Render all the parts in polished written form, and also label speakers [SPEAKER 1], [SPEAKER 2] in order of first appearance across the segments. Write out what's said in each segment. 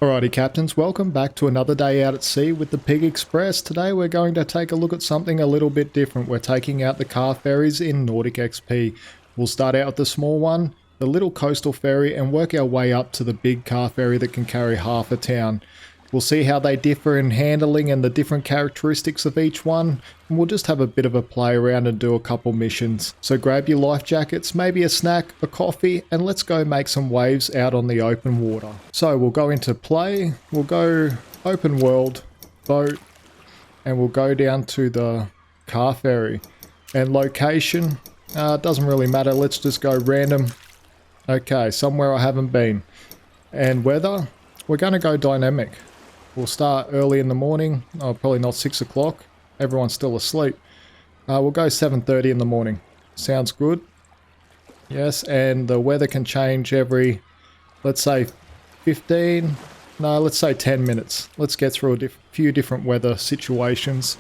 [SPEAKER 1] Alrighty captains, welcome back to another day out at sea with the Pig Express. Today we're going to take a look at something a little bit different. We're taking out the car ferries in Nautic XP. We'll start out with the small one, the little coastal ferry, and work our way up to the big car ferry that can carry half a town. We'll see how they differ in handling and the different characteristics of each one, and we'll just have a bit of a play around and do a couple missions. So grab your life jackets, maybe a snack, a coffee, and let's go make some waves out on the open water. So we'll go into play, we'll go open world, boat, and we'll go down to the car ferry. And location, doesn't really matter, let's just go random. Okay, somewhere I haven't been. And weather, we're going to go dynamic. We'll start early in the morning, probably not 6 o'clock, everyone's still asleep. We'll go 7:30 in the morning, sounds good. Yes, and the weather can change every, let's say 15, no, let's say 10 minutes. Let's get through a few different weather situations,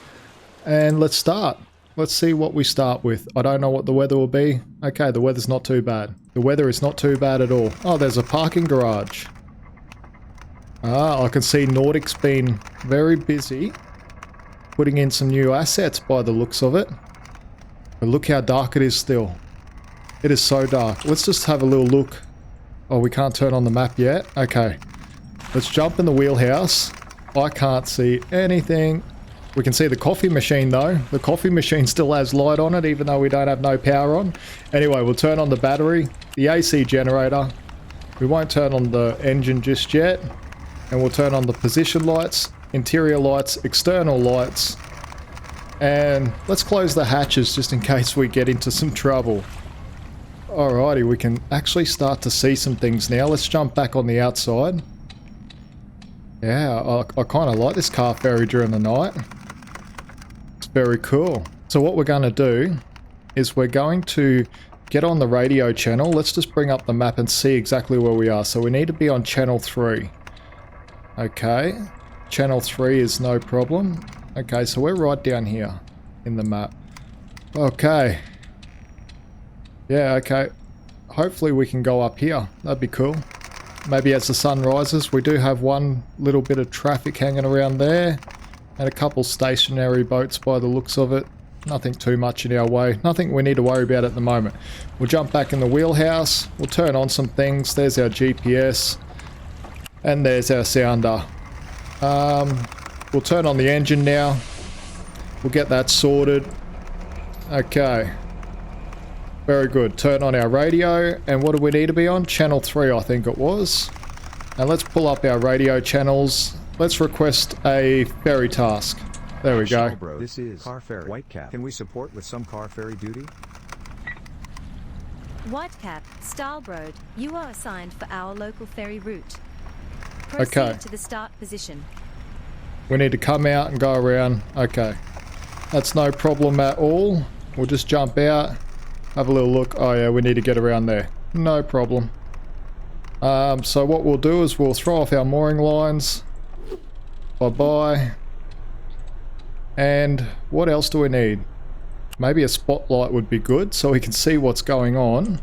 [SPEAKER 1] and let's start. Let's see what we start with. I don't know what the weather will be. Okay, the weather's not too bad. The weather is not too bad at all. Oh, there's a parking garage. I can see Nautic's been very busy putting in some new assets by the looks of it. But look how dark it is still. It is so dark. Let's just have a little look. Oh, we can't turn on the map yet? Okay. Let's jump in the wheelhouse. I can't see anything. We can see the coffee machine though. The coffee machine still has light on it even though we don't have no power on. Anyway, we'll turn on the battery, the AC generator. We won't turn on the engine just yet. And we'll turn on the position lights, interior lights, external lights. And let's close the hatches just in case we get into some trouble. Alrighty, we can actually start to see some things now. Let's jump back on the outside. Yeah, I kind of like this car ferry during the night. It's very cool. So what we're going to do is we're going to get on the radio channel. Let's just bring up the map and see exactly where we are. So we need to be on channel 3. Okay, channel 3 is no problem. Okay, so we're right down here in the map. Okay. Yeah, okay. Hopefully we can go up here. That'd be cool. Maybe as the sun rises. We do have one little bit of traffic hanging around there. And a couple stationary boats by the looks of it. Nothing too much in our way. Nothing we need to worry about at the moment. We'll jump back in the wheelhouse. We'll turn on some things. There's our GPS. And there's our sounder. We'll turn on the engine now. We'll get that sorted. Okay. Very good. Turn on our radio. And what do we need to be on? Channel 3, I think it was. And let's pull up our radio channels. Let's request a ferry task. There we go.
[SPEAKER 2] This is Car Ferry. Whitecap. Can we support with some car ferry duty?
[SPEAKER 3] Whitecap, Starlbroad, you are assigned for our local ferry route. Proceed to the start position.
[SPEAKER 1] We need to come out and go around. Okay. That's no problem at all. We'll just jump out. Have a little look. Oh yeah, we need to get around there. No problem. So what we'll do is we'll throw off our mooring lines. Bye-bye. And what else do we need? Maybe a spotlight would be good so we can see what's going on.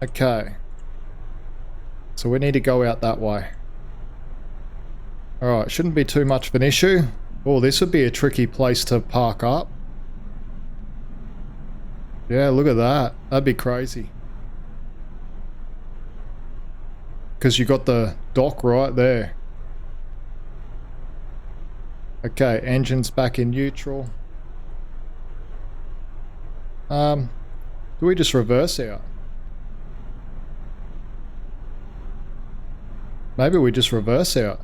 [SPEAKER 1] Okay. So we need to go out that way. Alright, shouldn't be too much of an issue. Oh, this would be a tricky place to park up. Yeah, look at that. That'd be crazy. Because you got the dock right there. Okay, engine's back in neutral. Do we just reverse out? Maybe we just reverse out.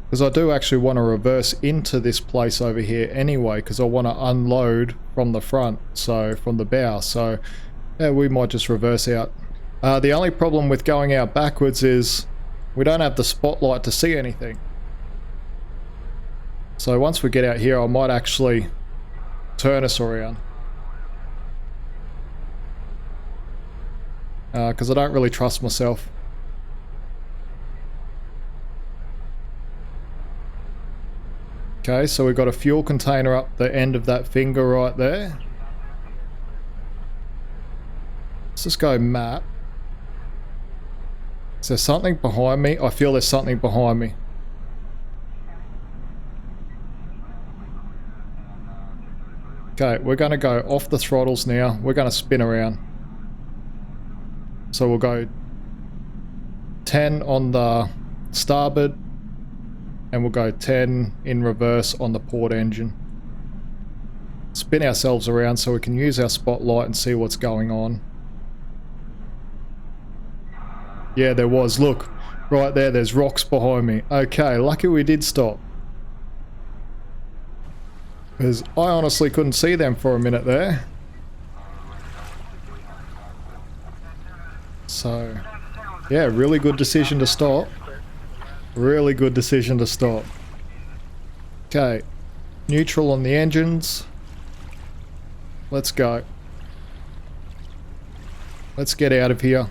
[SPEAKER 1] Because I do actually want to reverse into this place over here anyway, because I want to unload from the front, so from the bow. So yeah, we might just reverse out. The only problem with going out backwards is we don't have the spotlight to see anything. So once we get out here, I might actually turn us around. Because I don't really trust myself. Okay, so we've got a fuel container up the end of that finger right there. Let's just go map. Is there something behind me? I feel there's something behind me. Okay, we're going to go off the throttles now. We're going to spin around. So we'll go 10 on the starboard, and we'll go 10 in reverse on the port engine. Spin ourselves around so we can use our spotlight and see what's going on. Yeah, there was. Look, right there, there's rocks behind me. Okay, lucky we did stop. Because I honestly couldn't see them for a minute there. So, yeah, really good decision to stop. Really good decision to stop. Okay, neutral on the engines. Let's go. Let's get out of here.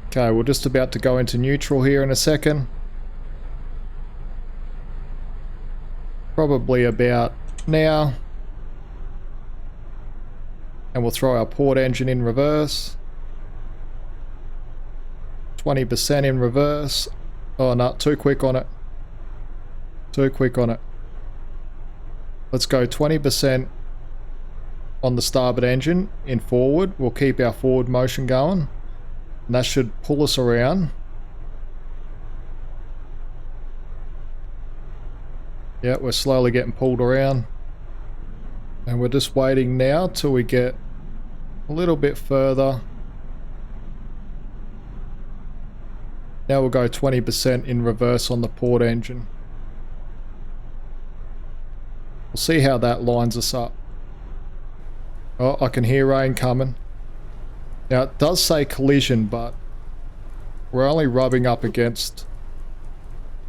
[SPEAKER 1] Okay, we're just about to go into neutral here in a second. Probably about now. And we'll throw our port engine in reverse. 20% in reverse. Oh no, too quick on it. Too quick on it. Let's go 20% on the starboard engine in forward. We'll keep our forward motion going. And that should pull us around. Yeah, we're slowly getting pulled around. And we're just waiting now till we get a little bit further. Now we'll go 20% in reverse on the port engine. We'll see how that lines us up. Oh, I can hear rain coming. Now it does say collision, but we're only rubbing up against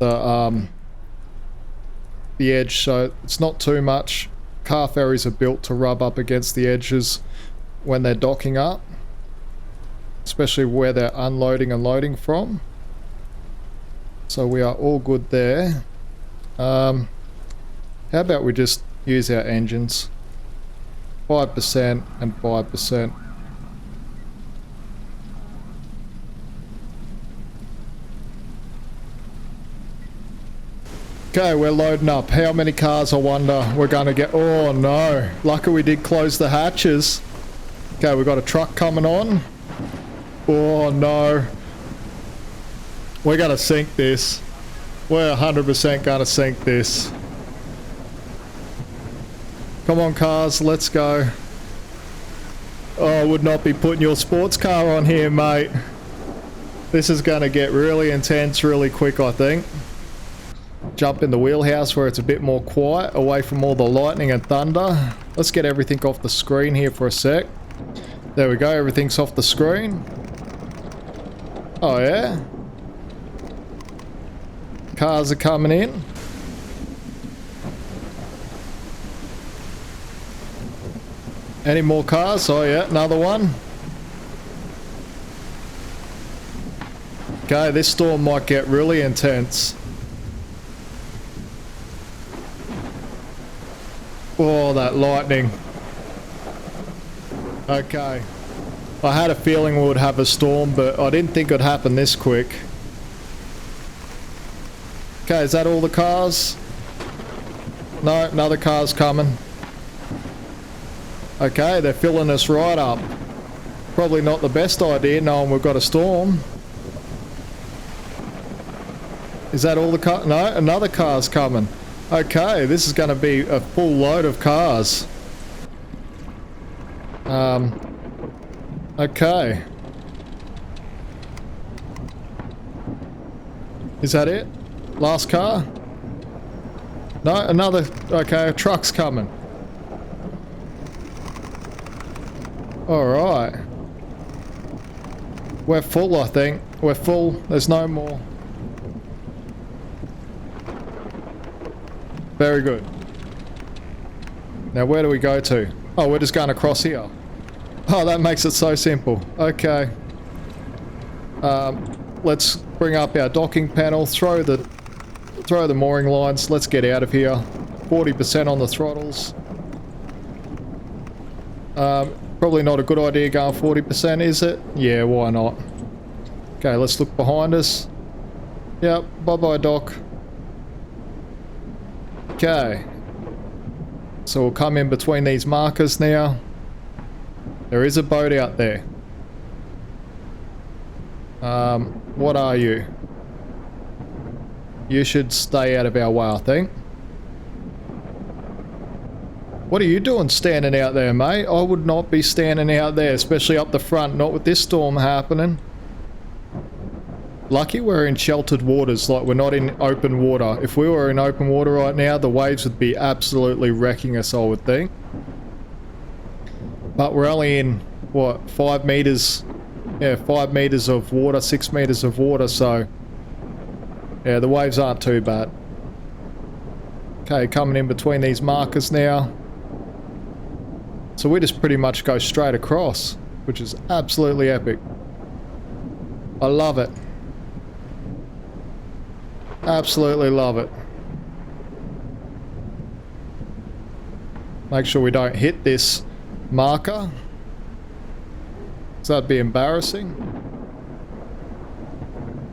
[SPEAKER 1] the edge, so it's not too much. Car ferries are built to rub up against the edges when they're docking up, especially where they're unloading and loading from. So we are all good there. How about we just use our engines? 5% and 5%. Okay, we're loading up. How many cars, I wonder, we're going to get? Oh no, lucky we did close the hatches. Okay, we've got a truck coming on. Oh no. We're going to sink this. We're 100% going to sink this. Come on cars, let's go. Oh, I would not be putting your sports car on here, mate. This is going to get really intense really quick, I think. Jump in the wheelhouse where it's a bit more quiet, away from all the lightning and thunder. Let's get everything off the screen here for a sec. There we go, everything's off the screen. Oh yeah? Cars are coming in. Any more cars? Oh yeah, another one. Okay, this storm might get really intense. Oh, that lightning. Okay. I had a feeling we would have a storm, but I didn't think it'd happen this quick. Okay, is that all the cars? No, another car's coming. Okay, they're filling us right up. Probably not the best idea knowing we've got a storm. Is that all the car? No, another car's coming. Okay, this is going to be a full load of cars. Okay. Is that it? Last car? No, another... Okay, a truck's coming. Alright. We're full, I think. We're full. There's no more. Very good. Now where do we go to? Oh, we're just going across here. Oh, that makes it so simple. Okay. Let's bring up our docking panel, throw the mooring lines. Let's get out of here. 40% on the throttles. Probably not a good idea going 40%, is it? Yeah, why not? Okay, let's look behind us. Yep, bye-bye, Doc. Okay. So we'll come in between these markers now. There is a boat out there. What are you? You should stay out of our way, I think. What are you doing standing out there, mate? I would not be standing out there, especially up the front, not with this storm happening. Lucky we're in sheltered waters, like we're not in open water. If we were in open water right now, the waves would be absolutely wrecking us, I would think. But we're only in, what, 5 meters? Yeah, 5 meters of water, 6 meters of water, so... yeah, the waves aren't too bad. Okay, coming in between these markers now. So we just pretty much go straight across, which is absolutely epic. I love it. Absolutely love it. Make sure we don't hit this marker, so that'd be embarrassing.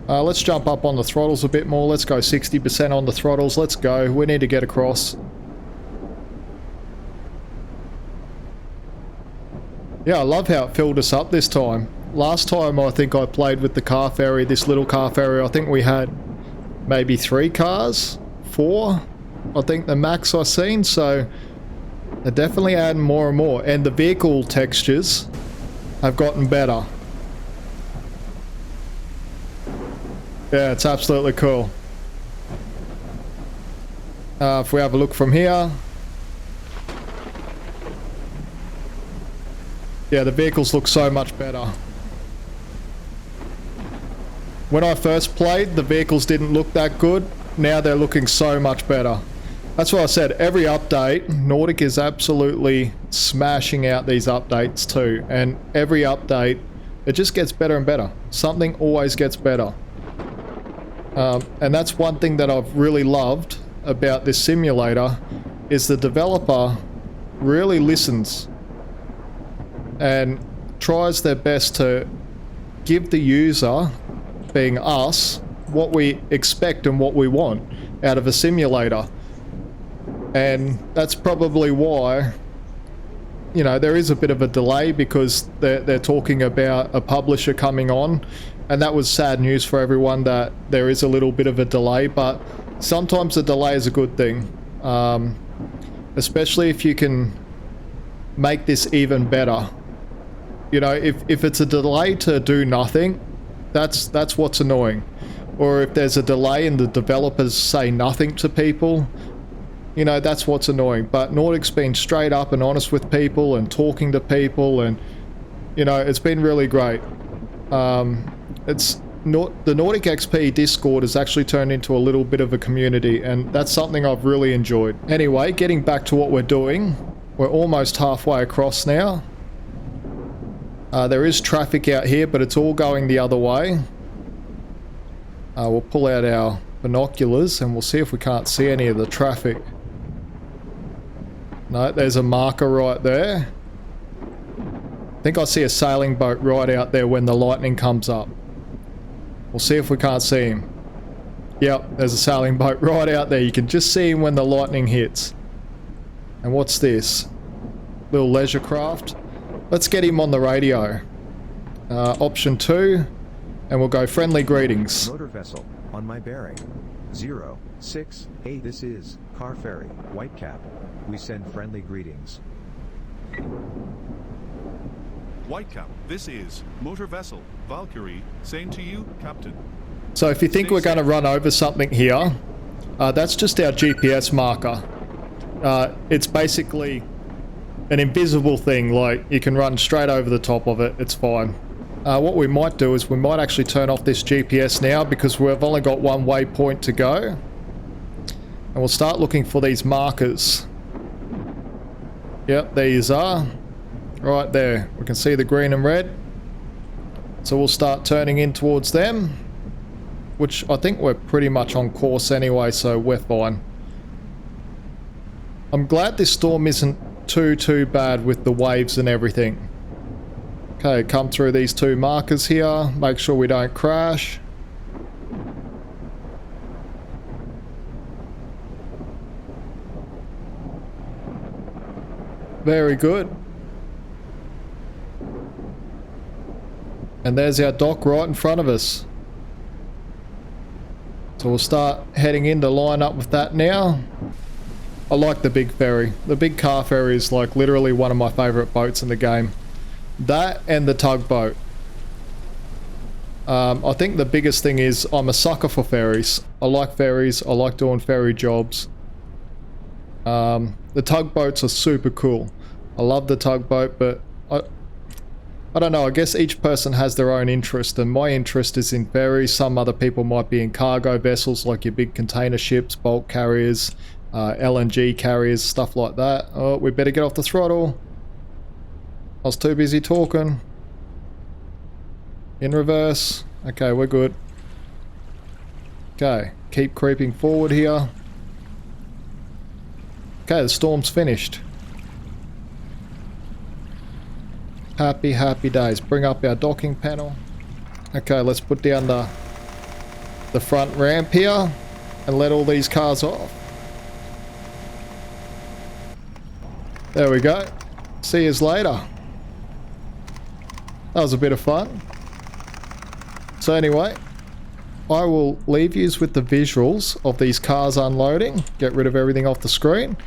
[SPEAKER 1] Let's jump up on the throttles a bit more. Let's go 60% on the throttles. Let's go. We need to get across. Yeah, I love how it filled us up this time. Last time I think I played with the car ferry, this little car ferry, I think we had maybe 3 cars? 4? I think the max I've seen, so they're definitely adding more and more. And the vehicle textures have gotten better. Yeah, it's absolutely cool. If we have a look from here. Yeah, the vehicles look so much better. When I first played, the vehicles didn't look that good. Now they're looking so much better. That's why I said every update, Nautic is absolutely smashing out these updates too. And every update, it just gets better and better. Something always gets better. And that's one thing that I've really loved about this simulator, is the developer really listens and tries their best to give the user, being us, what we expect and what we want out of a simulator. And that's probably why, you know, there is a bit of a delay, because they're talking about a publisher coming on, and that was sad news for everyone that there is a little bit of a delay, but sometimes a delay is a good thing. Especially if you can make this even better. You know, if it's a delay to do nothing, that's what's annoying. Or if there's a delay and the developers say nothing to people, you know, that's what's annoying. But Nautic's been straight up and honest with people and talking to people, and, you know, it's been really great. The Nautic XP Discord has actually turned into a little bit of a community, and that's something I've really enjoyed. Anyway, getting back to what we're doing, we're almost halfway across now. There is traffic out here, but it's all going the other way. We'll pull out our binoculars and we'll see if we can't see any of the traffic. No, there's a marker right there. I think I see a sailing boat right out there when the lightning comes up. We'll see if we can't see him. Yep, there's a sailing boat right out there. You can just see him when the lightning hits. And what's this? Little leisure craft. Let's get him on the radio. Option 2, and we'll go friendly greetings.
[SPEAKER 2] Motor vessel, on my bearing. 068, this is Car Ferry, Whitecap. We send friendly greetings.
[SPEAKER 4] Whitecap, this is Motor Vessel, Valkyrie, same to you, Captain.
[SPEAKER 1] So if you think we're going to run over something here, that's just our GPS marker. It's basically an invisible thing, like you can run straight over the top of it, it's fine. What we might do is we might actually turn off this GPS now, because we've only got one waypoint to go. And we'll start looking for these markers. Yep, these are. Right there. We can see the green and red. So we'll start turning in towards them. Which I think we're pretty much on course anyway, so we're fine. I'm glad this storm isn't too bad with the waves and everything. Okay, come through these 2 markers here. Make sure we don't crash. Very good. And there's our dock right in front of us. So we'll start heading in to line up with that now. I like the big ferry. The big car ferry is like literally one of my favourite boats in the game. That and the tugboat. I think the biggest thing is I'm a sucker for ferries. I like ferries. I like doing ferry jobs. The tugboats are super cool. I love the tugboat, but I don't know, I guess each person has their own interest, and my interest is in ferries. Some other people might be in cargo vessels like your big container ships, bulk carriers, LNG carriers, stuff like that. Oh, we better get off the throttle. I was too busy talking. In reverse. Okay, we're good. Okay, keep creeping forward here. Okay, the storm's finished. Happy, happy days. Bring up our docking panel. Okay, let's put down the front ramp here and let all these cars off. There we go. See yous later. That was a bit of fun. So anyway, I will leave yous with the visuals of these cars unloading. Get rid of everything off the screen.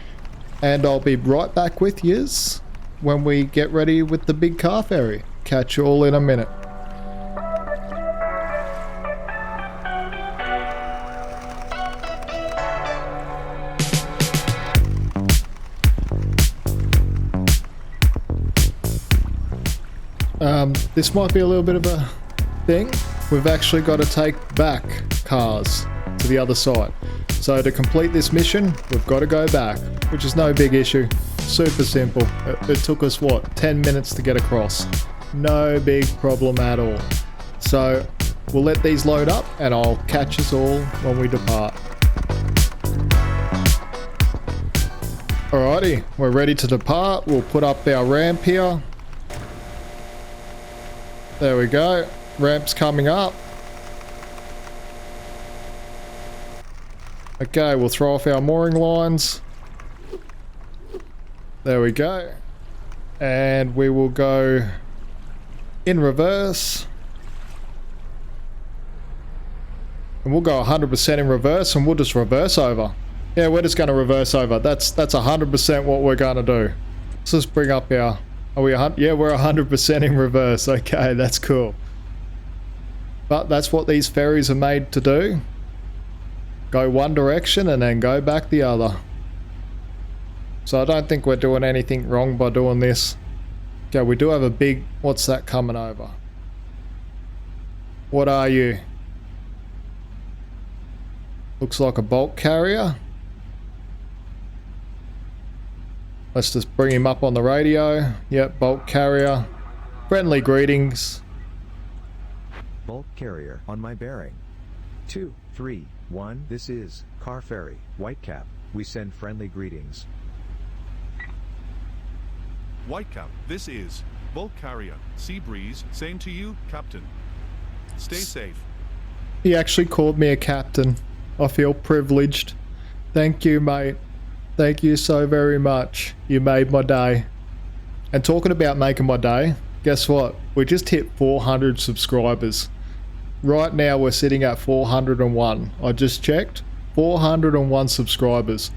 [SPEAKER 1] And I'll be right back with yous when we get ready with the big car ferry. Catch you all in a minute. This might be a little bit of a thing. We've actually got to take back cars to the other side. So to complete this mission, we've got to go back, which is no big issue. Super simple. It took us, what, 10 minutes to get across. No big problem at all. So we'll let these load up and I'll catch us all when we depart. Alrighty, we're ready to depart. We'll put up our ramp here. There we go. Ramp's coming up. Okay, we'll throw off our mooring lines. There we go. And we will go in reverse. And we'll go 100% in reverse and we'll just reverse over. Yeah, we're just going to reverse over. That's 100% what we're going to do. Let's just bring up our... Are we 100? Yeah, we're 100% in reverse. Okay, that's cool. But that's what these ferries are made to do. Go one direction and then go back the other. So I don't think we're doing anything wrong by doing this. Okay, we do have a big... What's that coming over? What are you? Looks like a bulk carrier. Let's just bring him up on the radio. Yep, bulk carrier. Friendly greetings.
[SPEAKER 2] Bulk carrier on my bearing. 2, 3, 1. This is Car Ferry, Whitecap. We send friendly greetings.
[SPEAKER 4] Whitecap, this is bulk carrier, Sea Breeze, same to you, Captain. Stay safe.
[SPEAKER 1] He actually called me a captain. I feel privileged. Thank you, mate. Thank you so very much. You made my day. And talking about making my day, guess what? We just hit 400 subscribers. Right now we're sitting at 401. I just checked. 401 subscribers.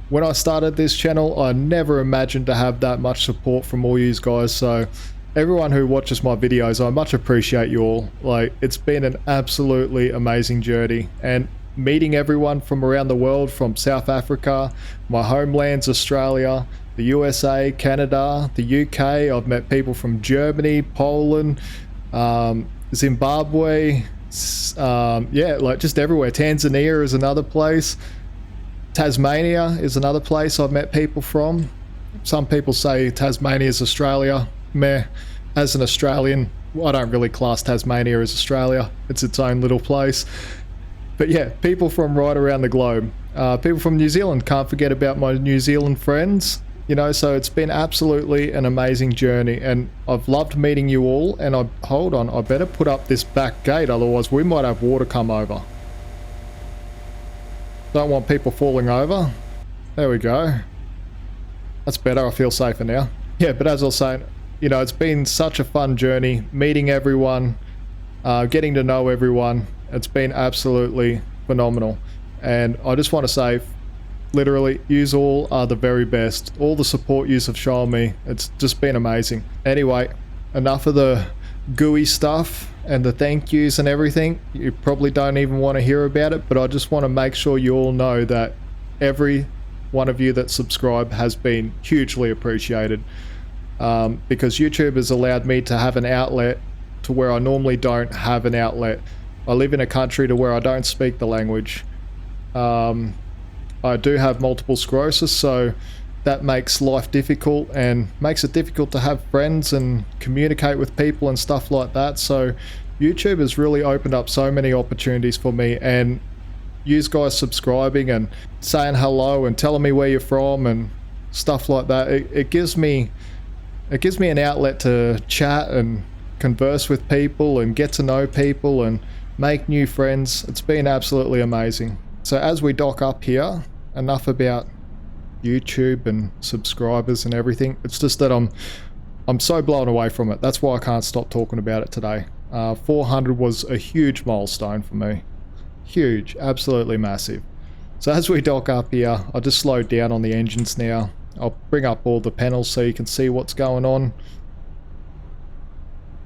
[SPEAKER 1] When I started this channel, I never imagined to have that much support from all you guys. So everyone who watches my videos, I much appreciate you all. Like, it's been an absolutely amazing journey. And meeting everyone from around the world, from South Africa, my homelands, Australia, the USA, Canada, the UK. I've met people from Germany, Poland, Zimbabwe, yeah, like just everywhere. Tanzania is another place. Tasmania is another place I've met people from. Some people say Tasmania is Australia. Meh. As an Australian, I don't really class Tasmania as Australia. It's its own little place. But yeah, people from right around the globe. People from New Zealand, can't forget about my New Zealand friends. You know, so it's been absolutely an amazing journey, and I've loved meeting you all. And hold on, I better put up this back gate, otherwise we might have water come over. Don't want people falling over. There we go. That's better, I feel safer now. Yeah, but as I was saying, you know, it's been such a fun journey, meeting everyone, getting to know everyone. It's been absolutely phenomenal. And I just want to say, literally, yous all are the very best. All the support yous have shown me, it's just been amazing. Anyway, enough of the gooey stuff and the thank yous and everything. You probably don't even want to hear about it, but I just want to make sure you all know that every one of you that subscribe has been hugely appreciated, because YouTube has allowed me to have an outlet to where I normally don't have an outlet. I live in a country to where I don't speak the language. I do have multiple sclerosis, so that makes life difficult and makes it difficult to have friends and communicate with people and stuff like that. So YouTube has really opened up so many opportunities for me, and you guys subscribing and saying hello and telling me where you're from and stuff like that, it gives me an outlet to chat and converse with people and get to know people and make new friends. It's been absolutely amazing. So as we dock up here, enough about YouTube and subscribers and everything. It's just that I'm so blown away from it. That's why I can't stop talking about it today. 400 was a huge milestone for me. Huge, absolutely massive. So as we dock up here, I just slowed down on the engines now. I'll bring up all the panels so you can see what's going on.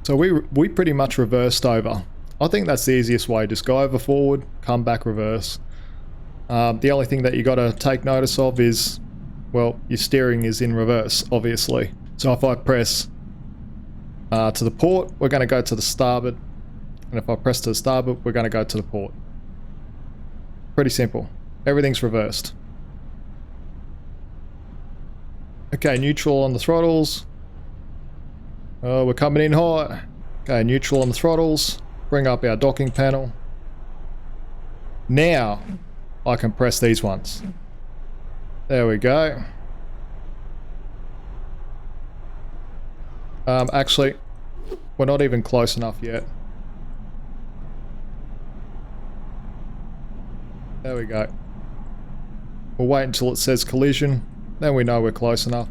[SPEAKER 1] So we pretty much reversed over. I think that's the easiest way. Just go over forward, come back reverse. The only thing that you got to take notice of is, well, your steering is in reverse, obviously. So if I press to the port, we're going to go to the starboard. And if I press to the starboard, we're going to go to the port. Pretty simple. Everything's reversed. Okay, neutral on the throttles. Oh, we're coming in hot. Okay, neutral on the throttles. Bring up our docking panel. Now I can press these ones. There we go. Actually, we're not even close enough yet. There we go. We'll wait until it says collision, then we know we're close enough.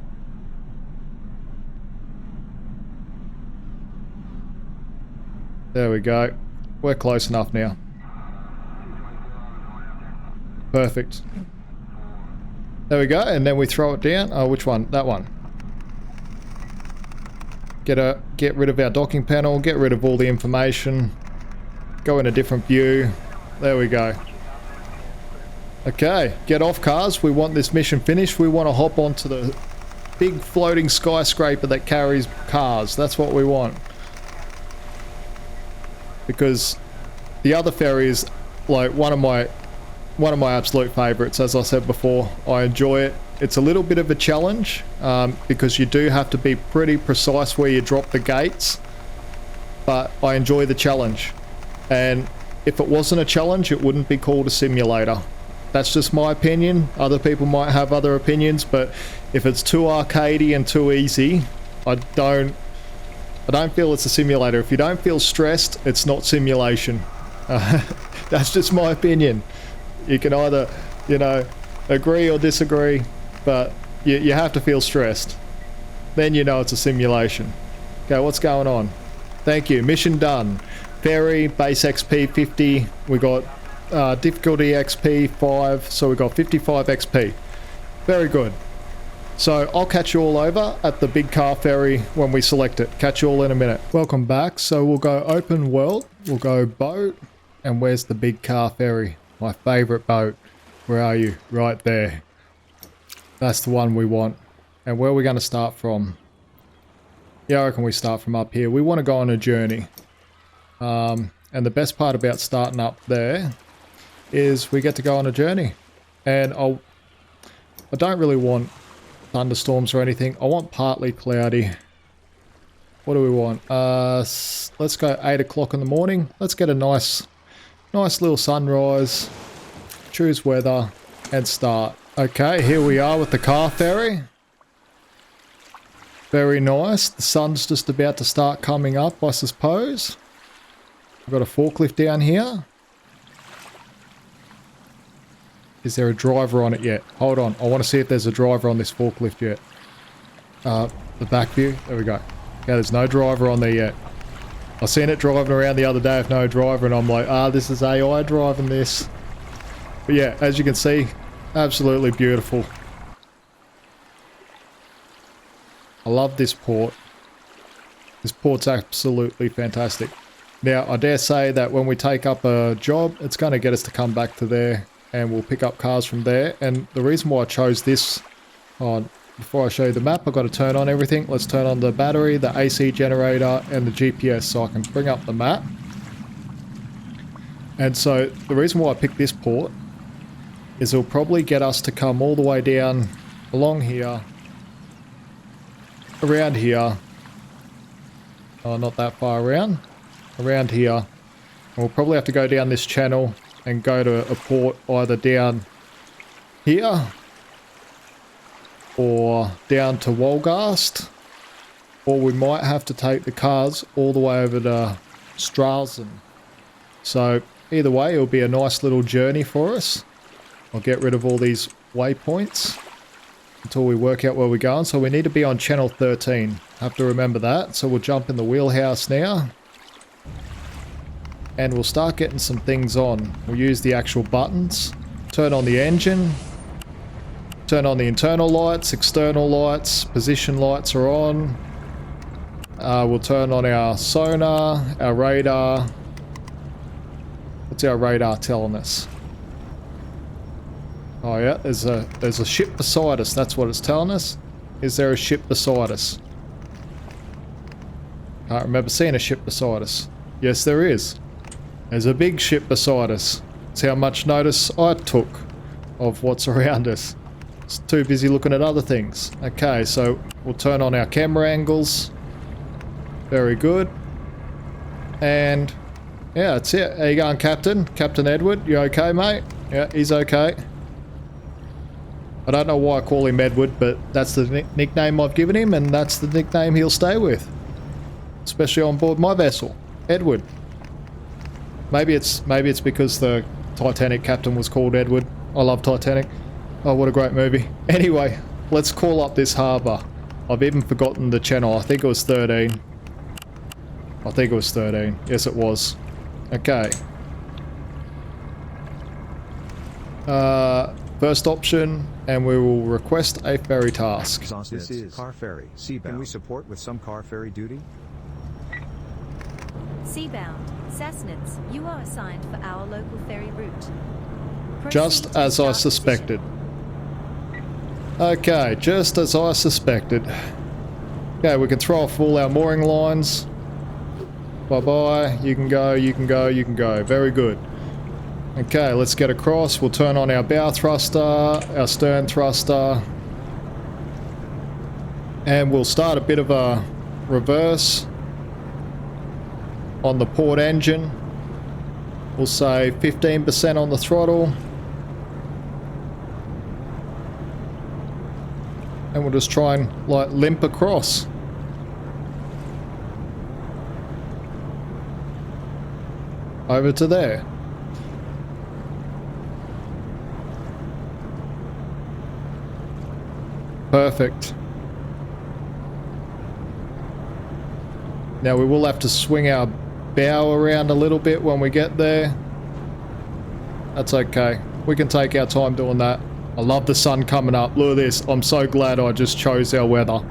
[SPEAKER 1] There we go. We're close enough now. Perfect. There we go, and then we throw it down. Oh, which one? That one. Get rid of our docking panel, get rid of all the information, go in a different view. There we go. Okay, get off, cars. We want this mission finished. We want to hop onto the big floating skyscraper that carries cars. That's what we want. Because the other ferry is like one of my absolute favorites. As I said before, I enjoy it. It's a little bit of a challenge because you do have to be pretty precise where you drop the gates, but I enjoy the challenge. And if it wasn't a challenge, it wouldn't be called a simulator. That's just my opinion. Other people might have other opinions, but if it's too arcadey and too easy, I don't feel it's a simulator. If you don't feel stressed, it's not simulation. That's just my opinion. You can either, you know, agree or disagree, but you have to feel stressed. Then you know it's a simulation. Okay, what's going on? Thank you. Mission done. Ferry, base XP 50. We got difficulty XP 5, so we got 55 XP. Very good. So I'll catch you all over at the big car ferry when we select it. Catch you all in a minute. Welcome back. So we'll go open world, we'll go boat, and where's the big car ferry? My favorite boat. Where are you? Right there. That's the one we want. And where are we going to start from? Yeah, I reckon we start from up here. We want to go on a journey. And the best part about starting up there is we get to go on a journey. And I don't really want thunderstorms or anything. I want partly cloudy. What do we want? Let's go 8 o'clock in the morning. Let's get a nice little sunrise. Choose weather and start. Okay, here we are with the car ferry. Very nice. The sun's just about to start coming up, I suppose. I've got a forklift down here. Is there a driver on it yet? Hold on. I want to see if there's a driver on this forklift yet. The back view. There we go. Okay, there's no driver on there yet. I seen it driving around the other day with no driver, and I'm like, this is AI driving this. But yeah, as you can see, absolutely beautiful. I love this port. This port's absolutely fantastic. Now, I dare say that when we take up a job, it's going to get us to come back to there, and we'll pick up cars from there. And the reason why I chose this, before I show you the map, I've got to turn on everything. Let's turn on the battery, the AC generator, and the GPS so I can bring up the map. And so the reason why I picked this port is it'll probably get us to come all the way down along here, around here. Oh, not that far around. Around here. And we'll probably have to go down this channel and go to a port either down here or down to Wolgast, or we might have to take the cars all the way over to Stralsund. So either way, it'll be a nice little journey for us. I'll get rid of all these waypoints until we work out where we're going. So we need to be on channel 13. Have to remember that. So we'll jump in the wheelhouse now. And we'll start getting some things on. We'll use the actual buttons. Turn on the engine. Turn on the internal lights, external lights, position lights are on. We'll turn on our sonar, our radar. What's our radar telling us? Oh yeah, there's a ship beside us. That's what it's telling us. Is there a ship beside us? Can't remember seeing a ship beside us. Yes, there is. There's a big ship beside us. That's how much notice I took of what's around us. It's too busy looking at other things. Okay, so we'll turn on our camera angles. Very good. And yeah, that's it. How you going, Captain? Captain Edward, you okay, mate? Yeah, he's okay. I don't know why I call him Edward, but that's the nickname I've given him, and that's the nickname he'll stay with. Especially on board my vessel, Edward. Maybe it's because the Titanic captain was called Edward. I love Titanic. Oh, what a great movie. Anyway, let's call up this harbour. I've even forgotten the channel. I think it was 13. I think it was 13. Yes, it was. Okay. First option, and we will request a ferry task.
[SPEAKER 2] This is car ferry. Seabound. Can we support with some car ferry duty?
[SPEAKER 3] Seabound, Sassnitz, you are assigned for our local ferry route. Proceed
[SPEAKER 1] Just
[SPEAKER 3] to
[SPEAKER 1] as I
[SPEAKER 3] start
[SPEAKER 1] suspected.
[SPEAKER 3] position.
[SPEAKER 1] Okay, just as I suspected. Okay, we can throw off all our mooring lines. Bye-bye. You can go, you can go, you can go. Very good. Okay, let's get across. We'll turn on our bow thruster, our stern thruster. And we'll start a bit of a reverse on the port engine. We'll say 15% on the throttle. And we'll just try and like limp across. Over to there. Perfect. Now we will have to swing our bow around a little bit when we get there. That's okay. We can take our time doing that. I love the sun coming up. Look at this. I'm so glad I just chose our weather.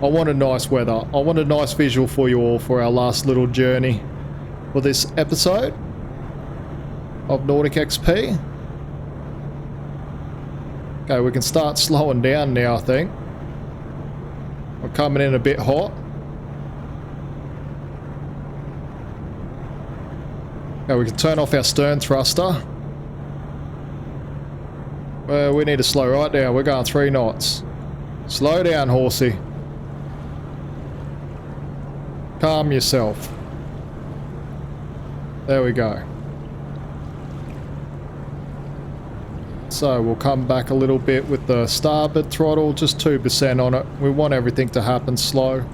[SPEAKER 1] I want a nice weather. I want a nice visual for you all for our last little journey for this episode of Nautic XP. Okay, we can start slowing down now, I think. We're coming in a bit hot. Okay, we can turn off our stern thruster. Well, we need to slow right down. We're going 3 knots. Slow down, horsey. Calm yourself. There we go. So we'll come back a little bit with the starboard throttle, just 2% on it. We want everything to happen slow.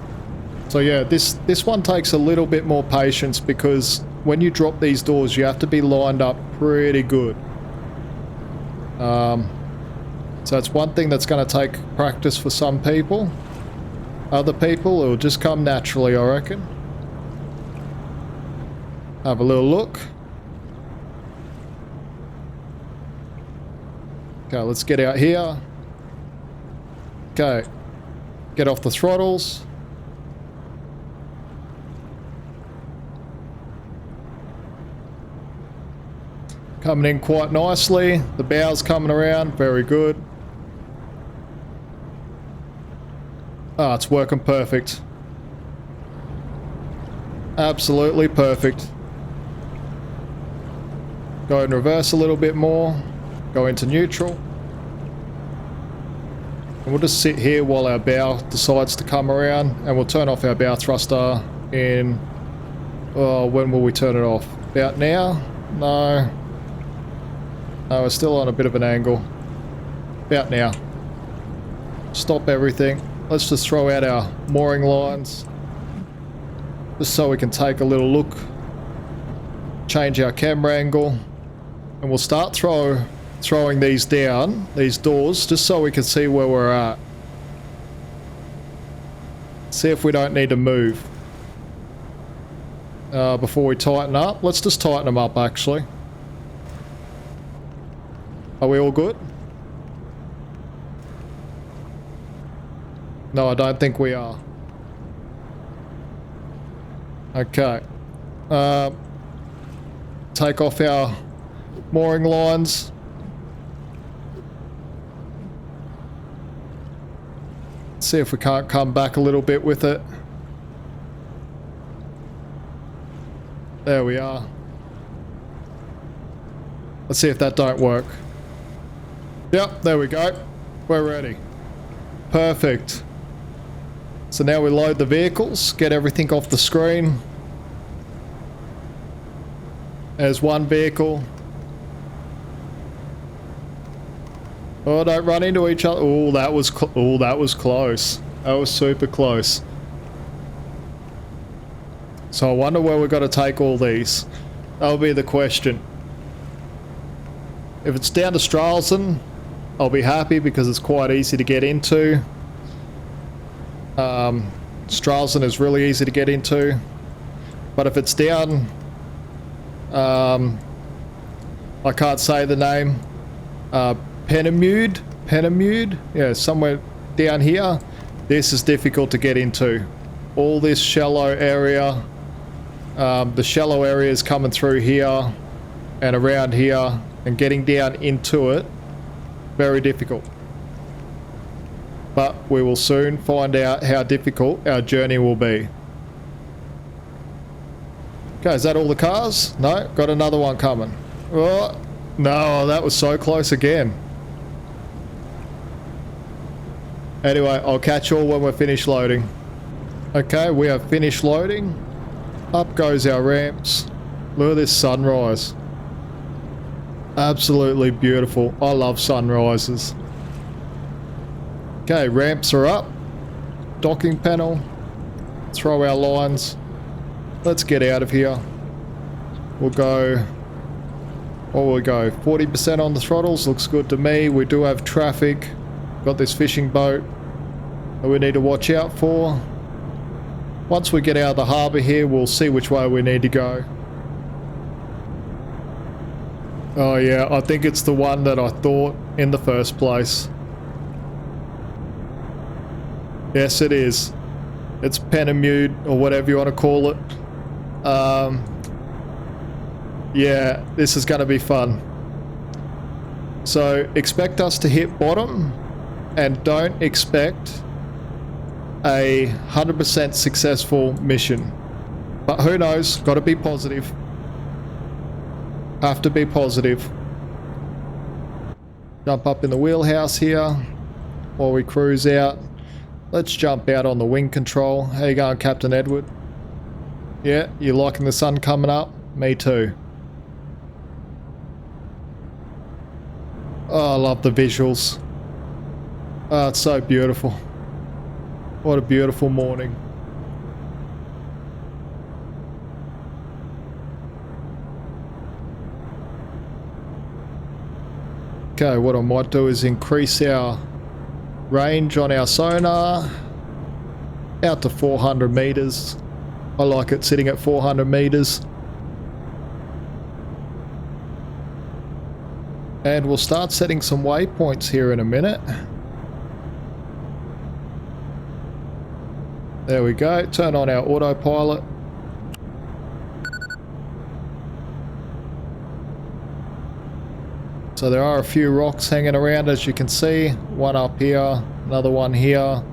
[SPEAKER 1] So yeah, this one takes a little bit more patience because when you drop these doors, you have to be lined up pretty good. So it's one thing that's going to take practice for some people. Other people, it will just come naturally, I reckon. Have a little look. Okay, let's get out here. Okay, get off the throttles. Coming in quite nicely. The bow's coming around, very good. Ah, it's working perfect. Absolutely perfect. Go in reverse a little bit more. Go into neutral. And we'll just sit here while our bow decides to come around, and we'll turn off our bow thruster in... Oh, when will we turn it off? About now? No. No, we're still on a bit of an angle. About now. Stop everything. Let's just throw out our mooring lines. Just so we can take a little look. Change our camera angle. And we'll start throwing these down, these doors, just so we can see where we're at. See if we don't need to move. Before we tighten up. Let's just tighten them up, actually. Are we all good? No, I don't think we are. Okay. Take off our mooring lines. See if we can't come back a little bit with it. There we are. Let's see if that don't work. Yep, there we go. We're ready. Perfect. So now we load the vehicles, get everything off the screen. There's one vehicle. Oh, don't run into each other. Oh, that was close. That was super close. So I wonder where we've got to take all these. That'll be the question. If it's down to Stralsund, I'll be happy because it's quite easy to get into. Stralsund is really easy to get into. But if it's down... I can't say the name. Penamude? Yeah, somewhere down here. This is difficult to get into. All this shallow area. The shallow area is coming through here and around here, and getting down into it, very difficult. But we will soon find out how difficult our journey will be. Okay, is that all the cars? No, got another one coming. Oh, no, that was so close again. Anyway, I'll catch you all when we're finished loading. Okay, we have finished loading. Up goes our ramps. Look at this sunrise. Absolutely beautiful. I love sunrises. Okay, ramps are up. Docking panel. Throw our lines. Let's get out of here. We'll go... What will we go? 40% on the throttles. Looks good to me. We do have traffic. Got this fishing boat that we need to watch out for. Once we get out of the harbour here, we'll see which way we need to go. Oh yeah, I think it's the one that I thought in the first place. Yes, it is. It's Penamude, or whatever you want to call it. Yeah, this is going to be fun. So, expect us to hit bottom, and don't expect a 100% successful mission. But who knows, got to be positive. Have to be positive. Jump up in the wheelhouse here while we cruise out. Let's jump out on the wing control. How you going, Captain Edward? Yeah, you liking the sun coming up? Me too. Oh, I love the visuals. Oh, it's so beautiful. What a beautiful morning. Okay, what I might do is increase our range on our sonar out to 400 meters. I like it sitting at 400 meters. And we'll start setting some waypoints here in a minute. There we go. Turn on our autopilot. So there are a few rocks hanging around, as you can see. One up here, another one here.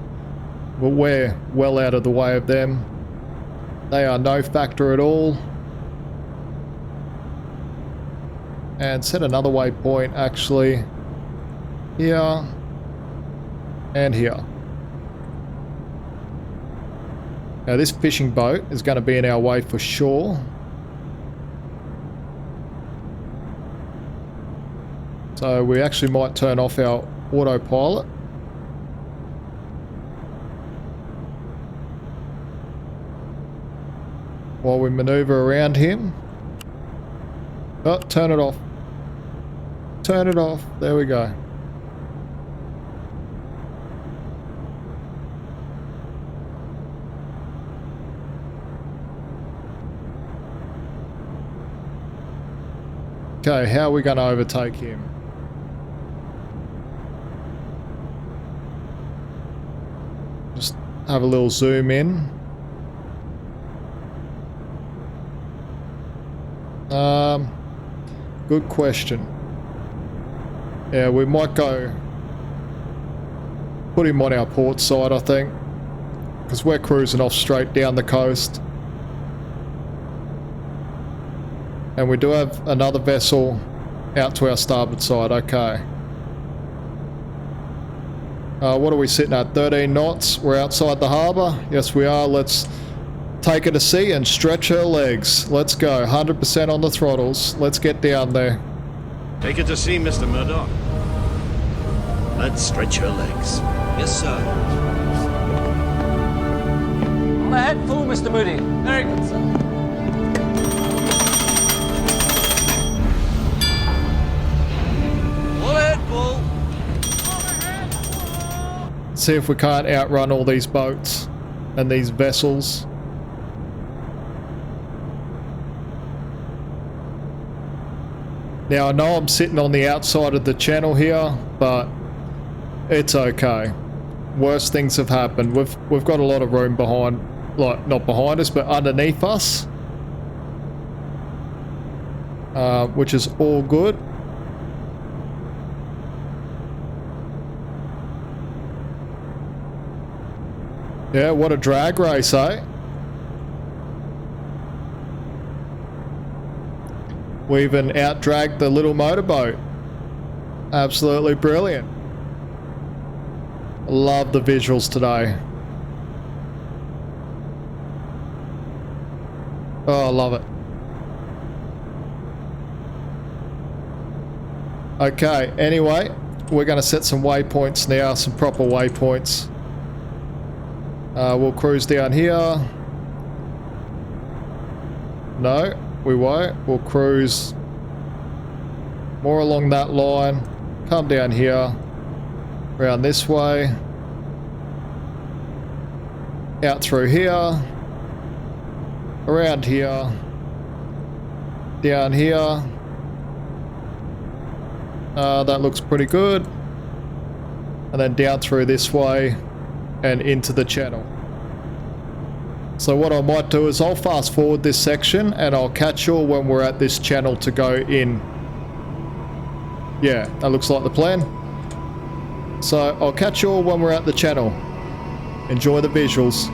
[SPEAKER 1] But we're well out of the way of them. They are no factor at all. And set another waypoint actually here and here. Now this fishing boat is going to be in our way for sure. So we actually might turn off our autopilot. While we maneuver around him. Oh, turn it off. Turn it off. There we go. Okay, how are we going to overtake him? Just have a little zoom in. Good question. Yeah, we might go put him on our port side, I think, because we're cruising off straight down the coast. And we do have another vessel out to our starboard side. Okay. What are we sitting at? 13 knots. We're outside the harbour. Yes, we are. Let's take her to sea and stretch her legs. Let's go. 100% on the throttles. Let's get down there.
[SPEAKER 5] Take it to sea, Mr. Murdoch. Let's stretch her legs.
[SPEAKER 6] Yes, sir. On ahead, full, Mr. Moody. Very good, sir. All ahead, full.
[SPEAKER 1] See if we can't outrun all these boats and these vessels. Now I know I'm sitting on the outside of the channel here, but it's okay. Worse things have happened. We've got a lot of room behind, like not behind us, but underneath us, which is all good. Yeah, what a drag race, eh? We even out-dragged the little motorboat. Absolutely brilliant. Love the visuals today. Oh, I love it. Okay, anyway, we're going to set some waypoints now, some proper waypoints. We'll cruise down here. No, we won't. We'll cruise more along that line. Come down here. Around this way. Out through here. Around here. Down here. That looks pretty good. And then down through this way and into the channel. So what I might do is I'll fast forward this section and I'll catch you all when we're at this channel to go in. Yeah, that looks like the plan. So I'll catch you all when we're at the channel. Enjoy the visuals.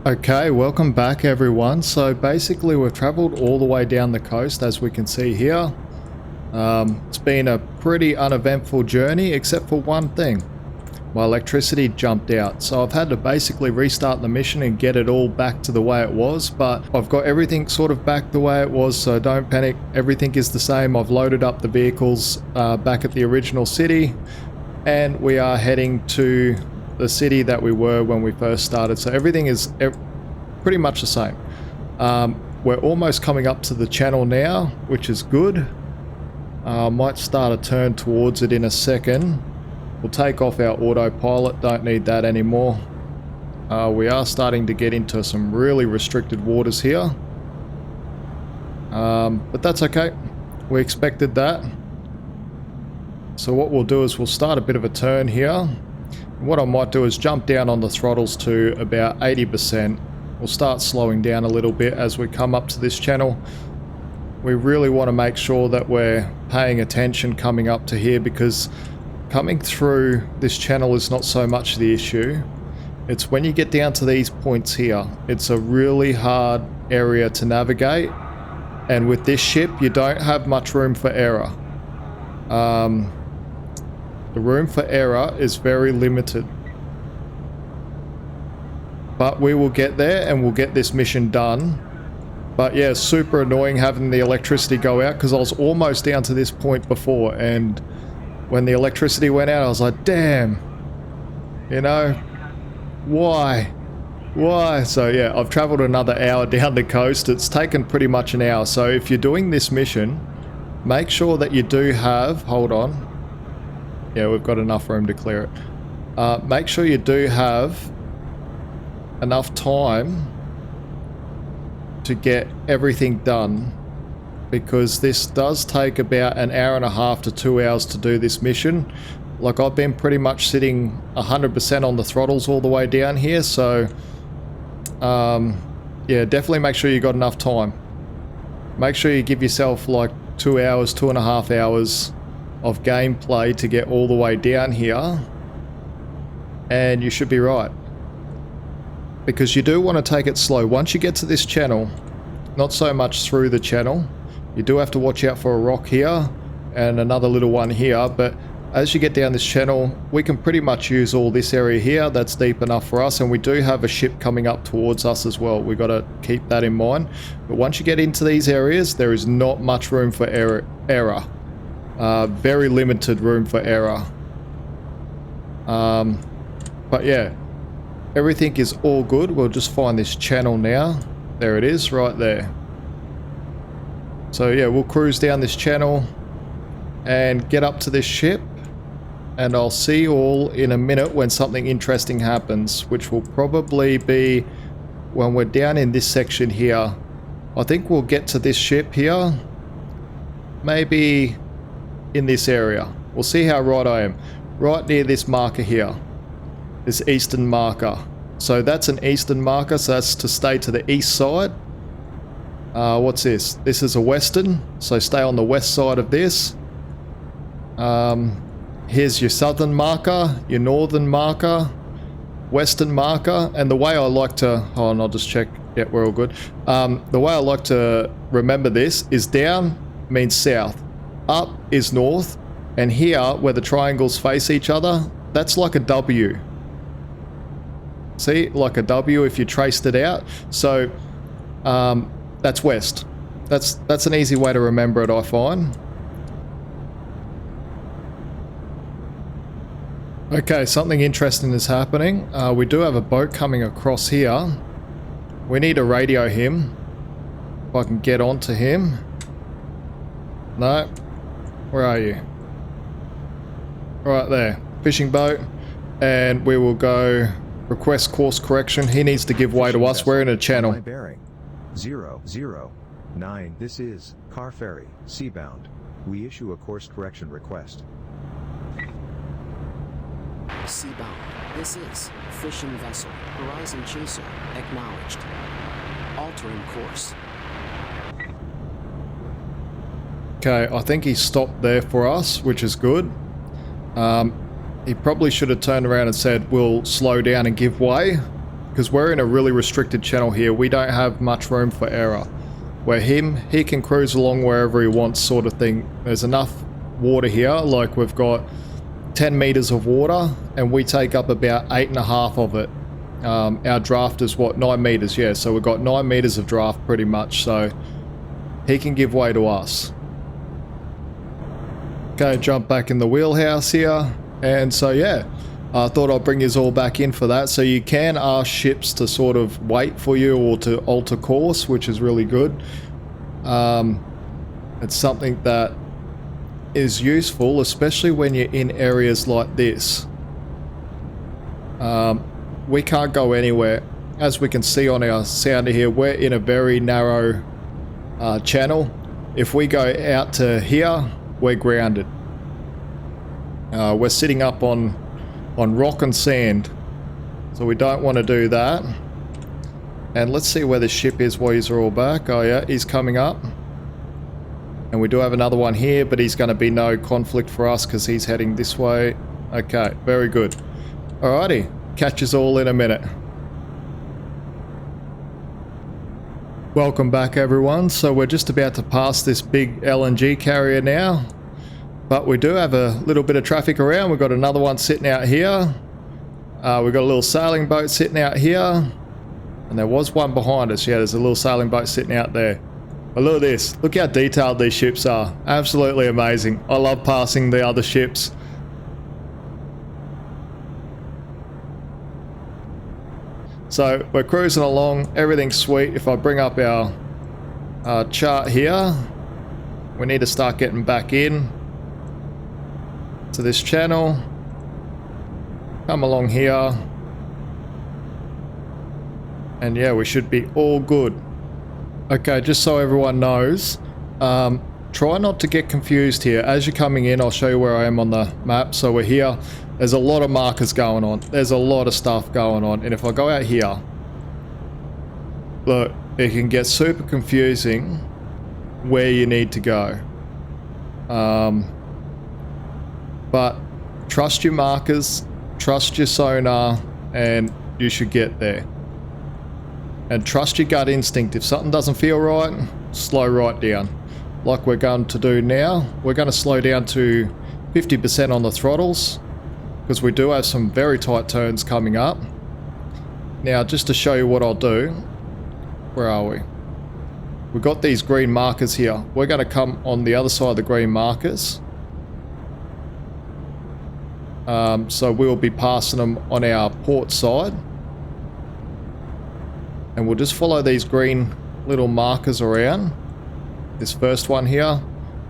[SPEAKER 1] Okay, welcome back everyone. So basically we've travelled all the way down the coast, as we can see here. It's been a pretty uneventful journey except for one thing. My electricity jumped out, so I've had to basically restart the mission and get it all back to the way it was, but I've got everything sort of back the way it was, so don't panic, everything is the same. I've loaded up the vehicles back at the original city, and we are heading to the city that we were when we first started, so everything is pretty much the same. We're almost coming up to the channel now, which is good. Might start a turn towards it in a second. We'll take off our autopilot, don't need that anymore. We are starting to get into some really restricted waters here. But that's okay. We expected that. So what we'll do is we'll start a bit of a turn here. What I might do is jump down on the throttles to about 80%. We'll start slowing down a little bit as we come up to this channel. We really want to make sure that we're paying attention coming up to here, because coming through this channel is not so much the issue. It's when you get down to these points here. It's a really hard area to navigate, and with this ship you don't have much room for error. The room for error is very limited. But we will get there and we'll get this mission done. But yeah, super annoying having the electricity go out, because I was almost down to this point before, and when the electricity went out I was like, damn, you know, why? So yeah, I've traveled another hour down the coast. It's taken pretty much an hour. So if you're doing this mission, make sure that you do have, hold on, yeah, we've got enough room to clear it. Make sure you do have enough time to get everything done, because this does take about an hour and a half to 2 hours to do this mission. Like, I've been pretty much sitting 100% on the throttles all the way down here, so yeah, definitely make sure you got enough time. Make sure you give yourself like 2 hours, 2.5 hours of gameplay to get all the way down here, and you should be right. Because you do want to take it slow. Once you get to this channel, not so much through the channel, you do have to watch out for a rock here and another little one here, but as you get down this channel, we can pretty much use all this area here. That's deep enough for us, and we do have a ship coming up towards us as well. We've got to keep that in mind. But once you get into these areas, there is not much room for error. Very limited room for error. But yeah, everything is all good. We'll just find this channel now. There it is, right there. So yeah, we'll cruise down this channel and get up to this ship, and I'll see you all in a minute when something interesting happens, which will probably be when we're down in this section here. I think we'll get to this ship here, maybe in this area. We'll see how right I am. Right near this marker here, this eastern marker. So that's an eastern marker, so that's to stay to the east side. What's this? This is a western, so stay on the west side of this. Here's your southern marker, your northern marker, western marker, and the way I like to, hold on, I'll just check, yeah, we're all good. The way I like to remember this is down means south, up is north, and here, where the triangles face each other, that's like a W. See, like a W if you traced it out. So, that's west. That's an easy way to remember it, I find. Okay, something interesting is happening. We do have a boat coming across here. We need to radio him. If I can get onto him. No. Where are you? Right there. Fishing boat. And we will go request course correction. He needs to give way to us. We're in a channel.
[SPEAKER 2] My bearing 009. This is Car Ferry, Seabound. We issue a course correction request.
[SPEAKER 7] Seabound. This is fishing vessel. Horizon chaser. Acknowledged. Altering course.
[SPEAKER 1] Okay, I think he stopped there for us, which is good. He probably should have turned around and said, we'll slow down and give way. because we're in a really restricted channel here. We don't have much room for error. Where he can cruise along wherever he wants, sort of thing. There's enough water here, like we've got 10 meters of water and we take up about 8.5 of it. Our draft is what, 9 meters? Yeah, so we've got 9 meters of draft pretty much, so he can give way to us. Okay, jump back in the wheelhouse here, and so yeah, I thought I'd bring you all back in for that. So you can ask ships to sort of wait for you or to alter course, which is really good. It's something that is useful, especially when you're in areas like this. We can't go anywhere. As we can see on our sounder here, we're in a very narrow channel. If we go out to here, we're grounded. We're sitting up on rock and sand, so we don't want to do that. And let's see where the ship is while he's all back. Oh yeah, he's coming up. And we do have another one here, but he's going to be no conflict for us because he's heading this way. Okay, very good. Alrighty, catch us all in a minute. Welcome back everyone. So we're just about to pass this big LNG carrier now. But we do have a little bit of traffic around. We've got another one sitting out here. We've got a little sailing boat sitting out here. And there was one behind us. Yeah, there's a little sailing boat sitting out there. But look at this. Look how detailed these ships are. Absolutely amazing. I love passing the other ships. So we're cruising along. Everything's sweet. If I bring up our chart here, we need to start getting back in to this channel. Come along here. And yeah, we should be all good. Okay, just so everyone knows, try not to get confused here. As you're coming in, I'll show you where I am on the map. So we're here. There's a lot of markers going on. There's a lot of stuff going on. And if I go out here, look, it can get super confusing where you need to go. But trust your markers, trust your sonar, and you should get there. And trust your gut instinct. If something doesn't feel right, slow right down. Like we're going to do now. We're going to slow down to 50% on the throttles, because we do have some very tight turns coming up. Now, just to show you what I'll do, where are we? We've got these green markers here. We're going to come on the other side of the green markers. So we'll be passing them on our port side. And we'll just follow these green little markers around. This first one here,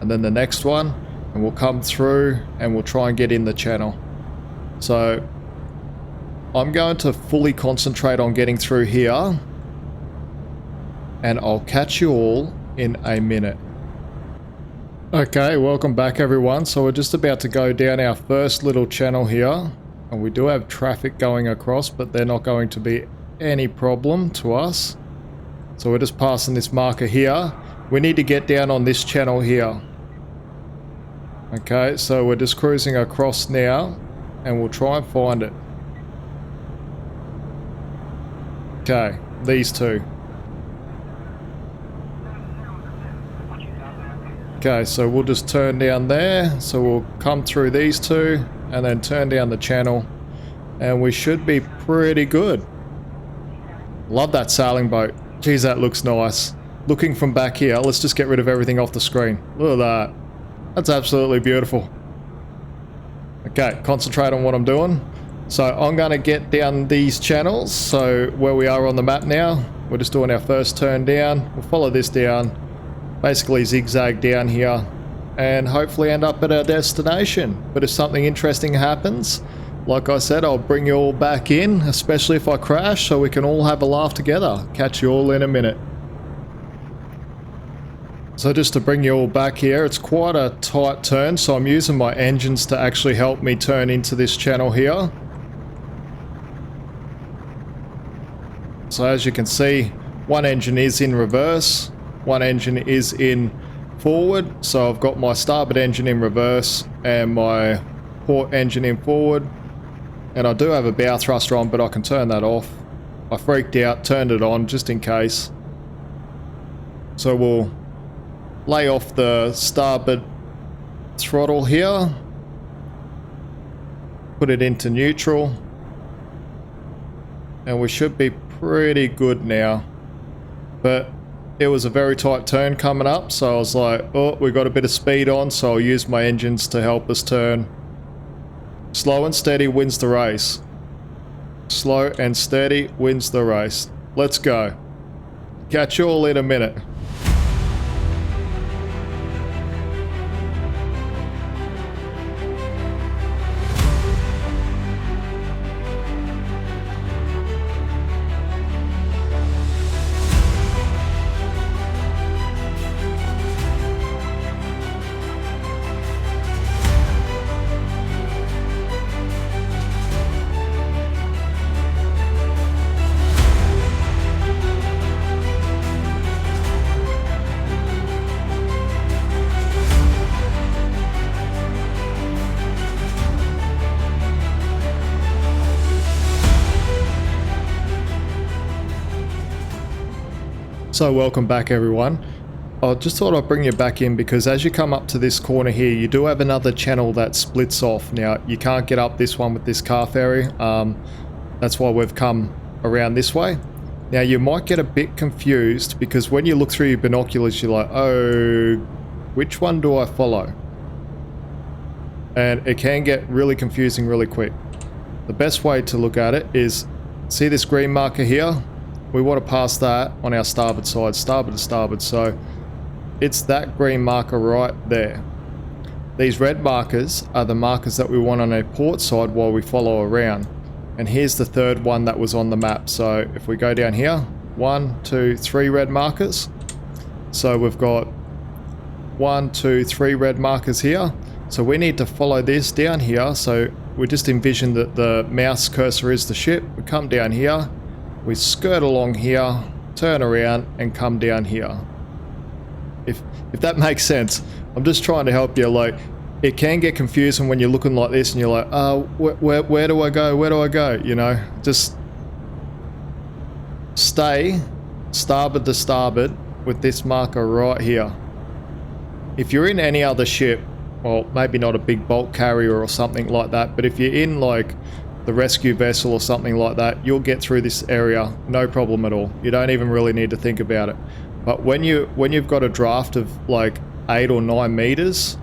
[SPEAKER 1] and then the next one. And we'll come through and we'll try and get in the channel. So I'm going to fully concentrate on getting through here. And I'll catch you all in a minute. Okay, welcome back everyone. So we're just about to go down our first little channel here. And we do have traffic going across, but they're not going to be any problem to us. So we're just passing this marker here. We need to get down on this channel here. Okay, so we're just cruising across now, and we'll try and find it. Okay, these two. Okay, so we'll just turn down there. So we'll come through these two and then turn down the channel, and we should be pretty good. Love that sailing boat. Geez, that looks nice. Looking from back here, let's just get rid of everything off the screen. Look at that. That's absolutely beautiful. Okay, concentrate on what I'm doing. So I'm going to get down these channels. So where we are on the map now, we're just doing our first turn down. We'll follow this down. Basically zigzag down here and hopefully end up at our destination. But if something interesting happens, like I said, I'll bring you all back in, especially if I crash, so we can all have a laugh together. Catch you all in a minute. So just to bring you all back here, it's quite a tight turn, so I'm using my engines to actually help me turn into this channel here. So as you can see, one engine is in reverse, one engine is in forward. So I've got my starboard engine in reverse and my port engine in forward. And I do have a bow thruster on, but I can turn that off. I freaked out, turned it on just in case. So we'll lay off the starboard throttle here. Put it into neutral. And we should be pretty good now. But it was a very tight turn coming up, so I was like, oh, we got a bit of speed on, so I'll use my engines to help us turn. Slow and steady wins the race. Slow and steady wins the race. Let's go. Catch you all in a minute. So welcome back everyone. I just thought I'd bring you back in because as you come up to this corner here, you do have another channel that splits off. Now you can't get up this one with this car ferry. That's why we've come around this way. Now you might get a bit confused because when you look through your binoculars, you're like, oh, which one do I follow? And it can get really confusing really quick. The best way to look at it is, see this green marker here? We want to pass that on our starboard side, starboard to starboard, so it's that green marker right there. These red markers are the markers that we want on our port side while we follow around. And here's the third one that was on the map. So if we go down here, 1, 2, 3 red markers. So we've got 1, 2, 3 red markers here. So we need to follow this down here. So we just envision that the mouse cursor is the ship. We come down here. We skirt along here, turn around, and come down here. If that makes sense. I'm just trying to help you. Like, it can get confusing when you're looking like this and you're like, oh, where do I go? Where do I go? You know, just stay starboard to starboard with this marker right here. If you're in any other ship, well, maybe not a big bulk carrier or something like that, but if you're in like the rescue vessel or something like that, you'll get through this area no problem at all. You don't even really need to think about it. But when you've got a draft of like 8 or 9 meters,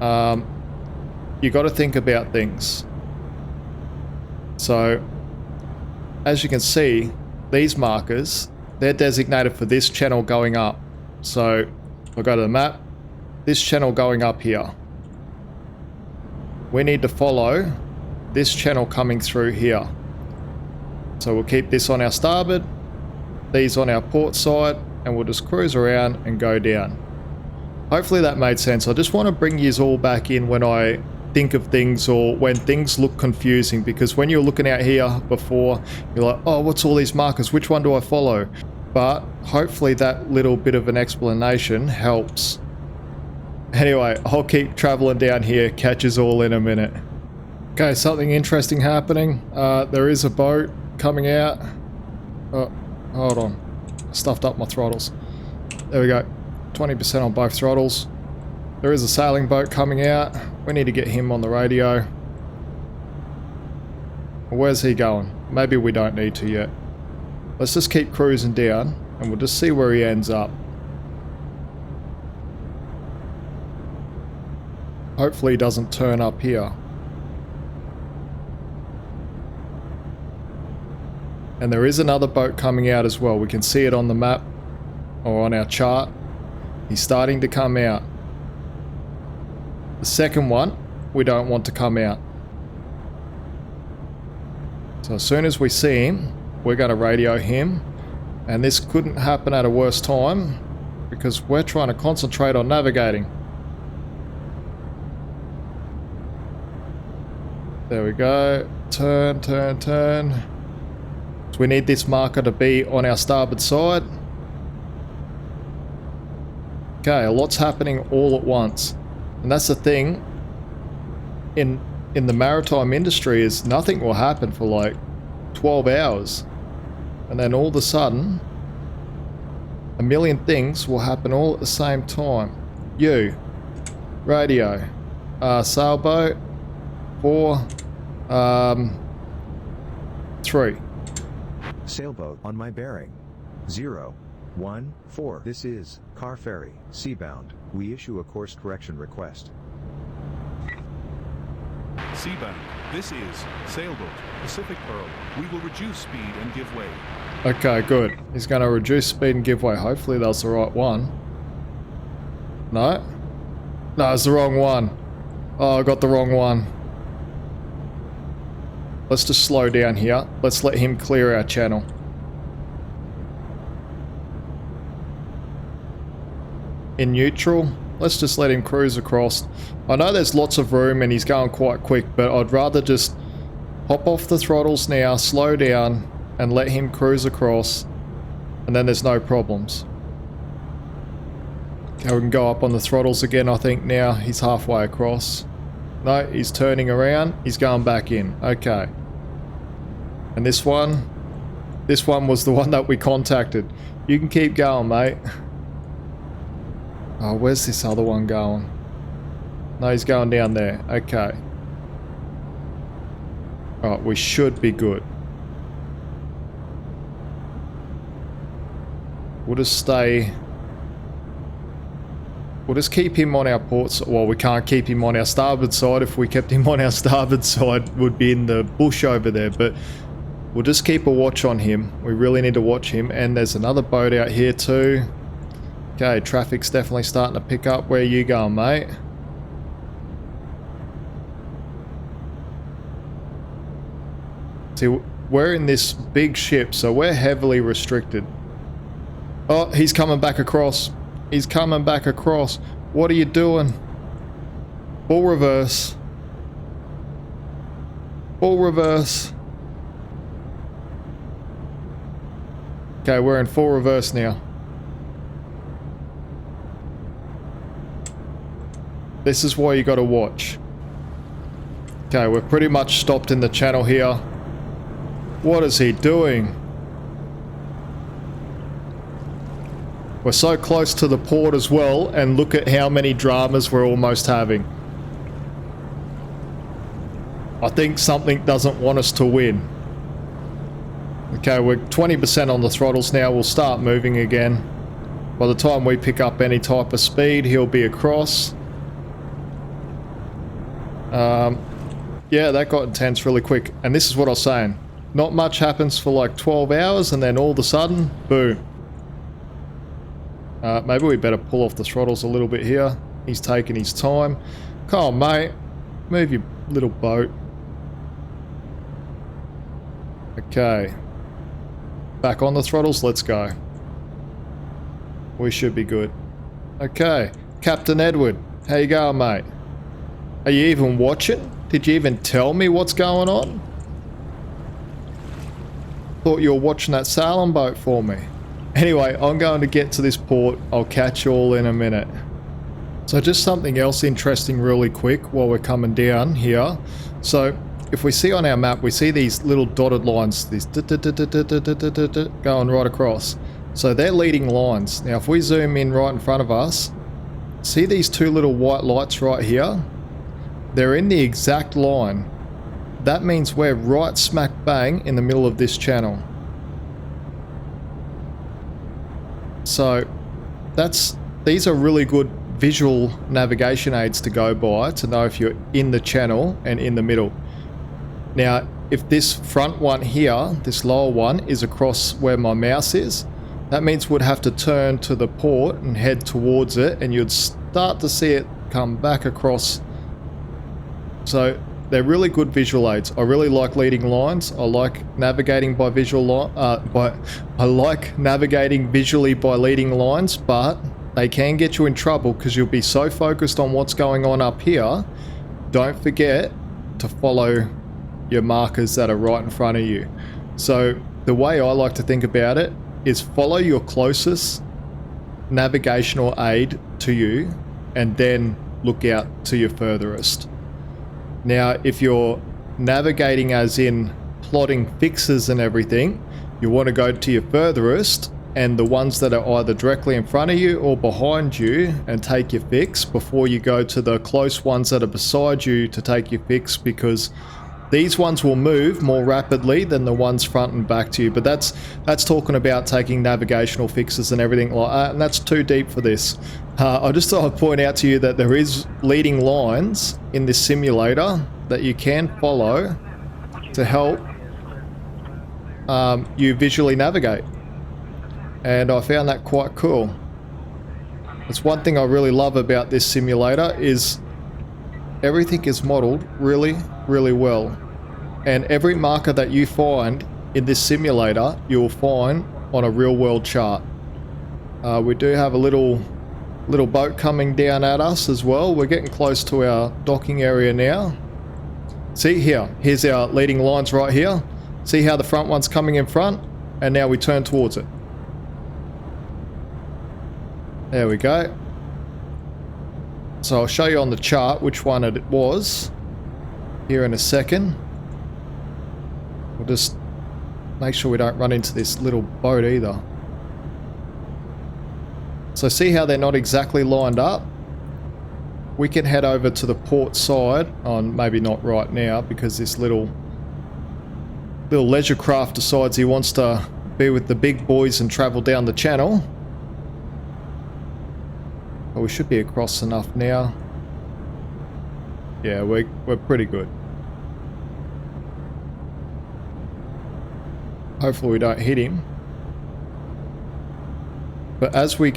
[SPEAKER 1] you got to think about things. So as you can see, these markers, they're designated for this channel going up. So I'll go to the map, this channel going up here. We need to follow this channel coming through here. So we'll keep this on our starboard, these on our port side, and we'll just cruise around and go down. Hopefully that made sense. I just want to bring you all back in when I think of things or when things look confusing, because when you're looking out here before, you're like, oh, what's all these markers? Which one do I follow? But hopefully that little bit of an explanation helps. Anyway, I'll keep traveling down here, catch us all in a minute. Okay, something interesting happening. There is a boat coming out. Oh, hold on. Stuffed up my throttles. There we go. 20% on both throttles. There is a sailing boat coming out. We need to get him on the radio. Where's he going? Maybe we don't need to yet. Let's just keep cruising down and we'll just see where he ends up. Hopefully he doesn't turn up here. And there is another boat coming out as well. We can see it on the map or on our chart. He's starting to come out. The second one, we don't want to come out. So as soon as we see him, we're going to radio him. And this couldn't happen at a worse time because we're trying to concentrate on navigating. There we go. Turn, turn, turn. So we need this marker to be on our starboard side. Okay, a lot's happening all at once. And that's the thing in the maritime industry is nothing will happen for like 12 hours. And then all of a sudden, a million things will happen all at the same time. You, radio, sailboat, 4, 3.
[SPEAKER 2] Sailboat on my bearing. 0, 1, 4. This is Car Ferry, seabound. We issue a course correction request.
[SPEAKER 4] Seabound. This is Sailboat, Pacific Pearl. We will reduce speed and give way.
[SPEAKER 1] Okay, good. He's going to reduce speed and give way. Hopefully that's the right one. No? No, it's the wrong one. Oh, I got the wrong one. Let's just slow down here. Let's let him clear our channel. In neutral, let's just let him cruise across. I know there's lots of room and he's going quite quick, but I'd rather just hop off the throttles now, slow down, and let him cruise across, and then there's no problems. Okay, we can go up on the throttles again. I think now he's halfway across. No, he's turning around, he's going back in. Okay. And this one was the one that we contacted. You can keep going, mate. Oh, where's this other one going? No, he's going down there. Okay. Alright, we should be good. We'll just stay... We'll just keep him on our port side. Well, we can't keep him on our starboard side. If we kept him on our starboard side, would be in the bush over there. But we'll just keep a watch on him. We really need to watch him. And there's another boat out here too. Okay, traffic's definitely starting to pick up. Where are you going, mate? See, we're in this big ship, so we're heavily restricted. Oh, he's coming back across. He's coming back across. What are you doing? Full reverse. Full reverse. Okay, we're in full reverse now. This is why you gotta watch. Okay, we're pretty much stopped in the channel here. What is he doing? We're so close to the port as well, and look at how many dramas we're almost having. I think something doesn't want us to win. Okay, we're 20% on the throttles now. We'll start moving again. By the time we pick up any type of speed, he'll be across. Yeah, that got intense really quick. And this is what I was saying. Not much happens for like 12 hours, and then all of a sudden, boom. Maybe we better pull off the throttles a little bit here. He's taking his time. Come on, mate. Move your little boat. Okay. Back on the throttles. Let's go. We should be good. Okay. Captain Edward. How you going, mate? Are you even watching? Did you even tell me what's going on? Thought you were watching that sailing boat for me. Anyway, I'm going to get to this port. I'll catch you all in a minute. So just something else interesting really quick while we're coming down here. So if we see on our map, we see these little dotted lines, these going right across. So they're leading lines. Now if we zoom in right in front of us, see these two little white lights right here? They're in the exact line. That means we're right smack bang in the middle of this channel. So these are really good visual navigation aids to go by to know if you're in the channel and in the middle. Now, if this front one here, this lower one, is across where my mouse is, that means we'd have to turn to the port and head towards it, and you'd start to see it come back across. So they're really good visual aids. I really like leading lines. I like navigating by visual I like navigating visually by leading lines, but they can get you in trouble because you'll be so focused on what's going on up here. Don't forget to follow your markers that are right in front of you. So the way I like to think about it is follow your closest navigational aid to you and then look out to your furthest. Now, if you're navigating as in plotting fixes and everything, you want to go to your furthest and the ones that are either directly in front of you or behind you and take your fix before you go to the close ones that are beside you to take your fix, because these ones will move more rapidly than the ones front and back to you. But that's talking about taking navigational fixes and everything like that, and that's too deep for this. I just thought I'd point out to you that there is leading lines in this simulator that you can follow to help you visually navigate. And I found that quite cool. It's one thing I really love about this simulator is everything is modeled really, really well. And every marker that you find in this simulator, you'll find on a real world chart. We do have a little boat coming down at us as well. We're getting close to our docking area now. See here, here's our leading lines right here. See how the front one's coming in front? And now we turn towards it. There we go. So I'll show you on the chart which one it was here in a second. We'll just make sure we don't run into this little boat either. So see how they're not exactly lined up? We can head over to the port side, on maybe not right now because this little leisure craft decides he wants to be with the big boys and travel down the channel. But we should be across enough now. Yeah, we're pretty good. Hopefully we don't hit him. But as we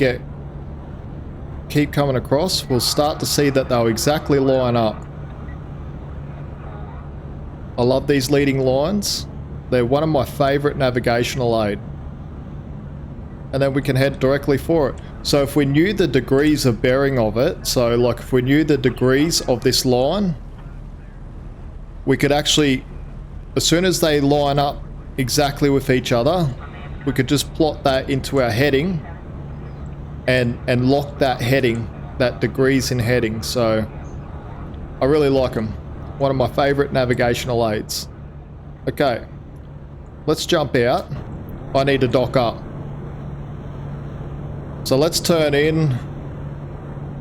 [SPEAKER 1] keep coming across, we'll start to see that they'll exactly line up. I love these leading lines. They're one of my favorite navigational aid. And then we can head directly for it. So if we knew the degrees of bearing of it, so like if we knew the degrees of this line, we could actually, as soon as they line up exactly with each other, we could just plot that into our heading and lock that heading, that degrees in heading. So I really like them. One of my favorite navigational aids. Okay, let's jump out. I need to dock up. So let's turn in.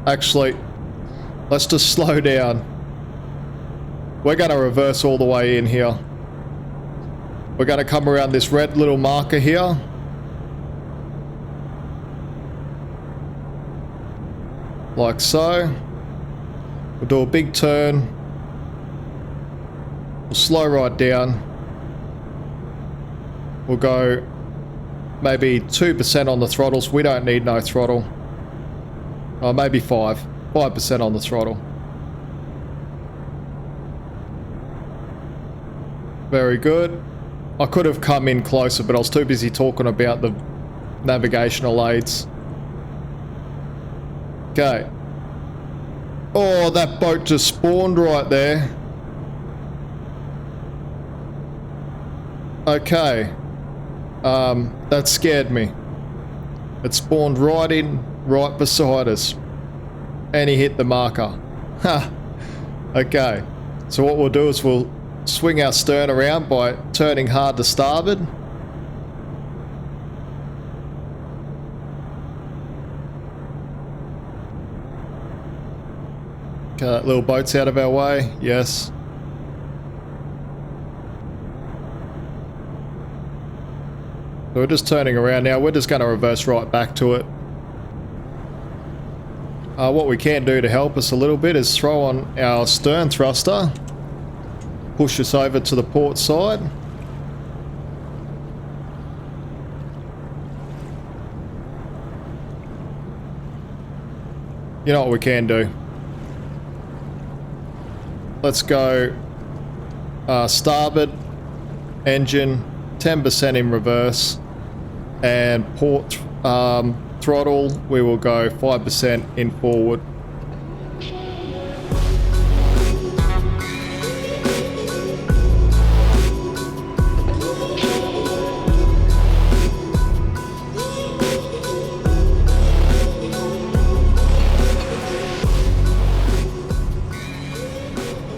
[SPEAKER 1] Actually, let's just slow down. We're going to reverse all the way in here. We're going to come around this red little marker here. Like so. We'll do a big turn. We'll slow right down. We'll go maybe 2% on the throttles. We don't need no throttle. Oh, maybe 5% on the throttle. Very good. I could have come in closer, but I was too busy talking about the navigational aids. Okay. Oh, that boat just spawned right there. Okay. That scared me. It spawned right beside us. And he hit the marker. Ha! Okay. So what we'll do is we'll swing our stern around by turning hard to starboard. Okay, that little boat's out of our way. Yes. So we're just turning around now. We're just going to reverse right back to it. What we can do to help us a little bit is throw on our stern thruster. Push us over to the port side. You know what we can do? Let's go starboard, engine, 10% in reverse, and port throttle, we will go 5% in forward.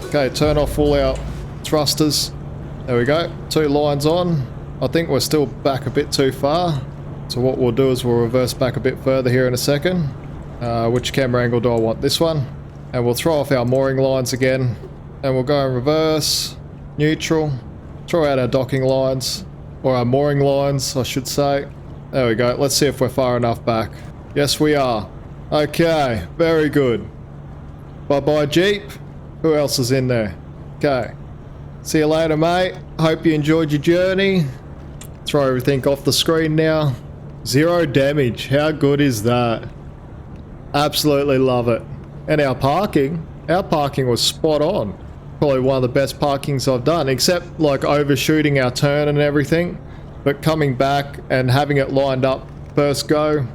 [SPEAKER 1] Okay, turn off all our thrusters. There we go. 2 lines on. I think we're still back a bit too far. So what we'll do is we'll reverse back a bit further here in a second. Which camera angle do I want? This one. And we'll throw off our mooring lines again. And we'll go in reverse, neutral, throw out our docking lines, or our mooring lines, I should say. There we go. Let's see if we're far enough back. Yes, we are. Okay, very good. Bye-bye, Jeep. Who else is in there? Okay. See you later, mate. Hope you enjoyed your journey. Throw everything off the screen now. 0 damage. How good is that? Absolutely love it. And our parking was spot on. Probably one of the best parkings I've done, except like overshooting our turn and everything. But coming back and having it lined up first go,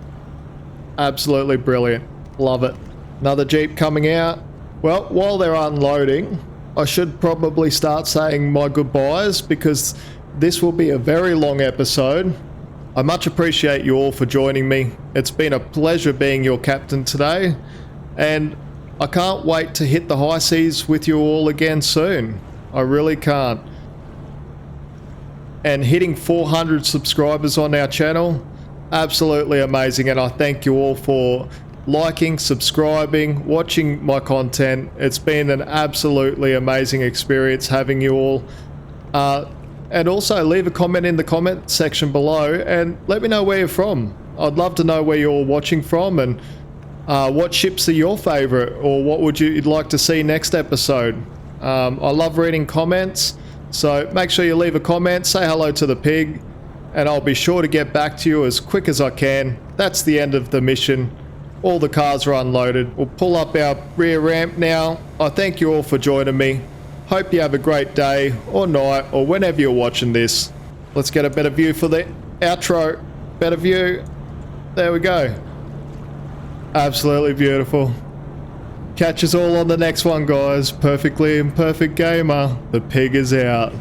[SPEAKER 1] absolutely brilliant. Love it. Another Jeep coming out. Well, while they're unloading, I should probably start saying my goodbyes because this will be a very long episode. I much appreciate you all for joining me. It's been a pleasure being your captain today, and I can't wait to hit the high seas with you all again soon. I really can't. And hitting 400 subscribers on our channel, absolutely amazing, and I thank you all for liking, subscribing, watching my content. It's been an absolutely amazing experience having you all. And also leave a comment in the comment section below and let me know where you're from. I'd love to know where you're watching from and what ships are your favorite, or what would you'd like to see next episode. I love reading comments, so make sure you leave a comment, say hello to the pig, and I'll be sure to get back to you as quick as I can. That's the end of the mission. All the cars are unloaded. We'll pull up our rear ramp now. I thank you all for joining me. Hope you have a great day or night or whenever you're watching this. Let's get a better view for the outro. Better view. There we go. Absolutely beautiful. Catch us all on the next one, guys. Perfectly Imperfect Gamer. The pig is out.